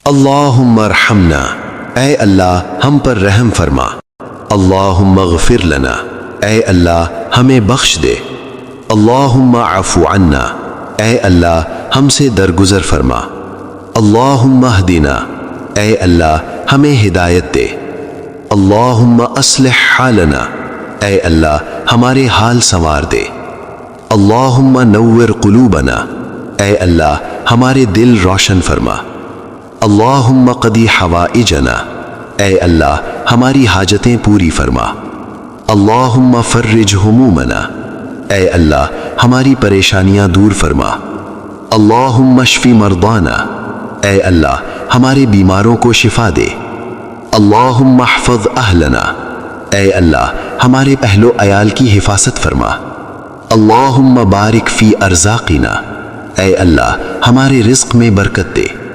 اللہم ارحمنا، اے اللہ ہم پر رحم فرما۔ اللہم اغفر لنا، اے اللہ ہمیں بخش دے۔ اللہم عفو عنا، اے اللہ ہم سے درگزر فرما۔ اللہم اہدنا، اے اللہ ہمیں ہدایت دے۔ اللہم اصلح حالنا، اے اللہ ہمارے حال سنوار دے۔ اللہم نور قلوبنا، اے اللہ ہمارے دل روشن فرما۔ اللہم قضی حوائجنا، اے اللہ ہماری حاجتیں پوری فرما۔ اللہم فرج ہمومنا، اے اللہ ہماری پریشانیاں دور فرما۔ اللہم اشفی مرضانا، اے اللہ ہمارے بیماروں کو شفا دے۔ اللہم احفظ اہلنا، اے اللہ ہمارے اہل و عیال کی حفاظت فرما۔ اللہم بارک فی ارزاقنا، اے اللہ ہمارے رزق میں برکت دے۔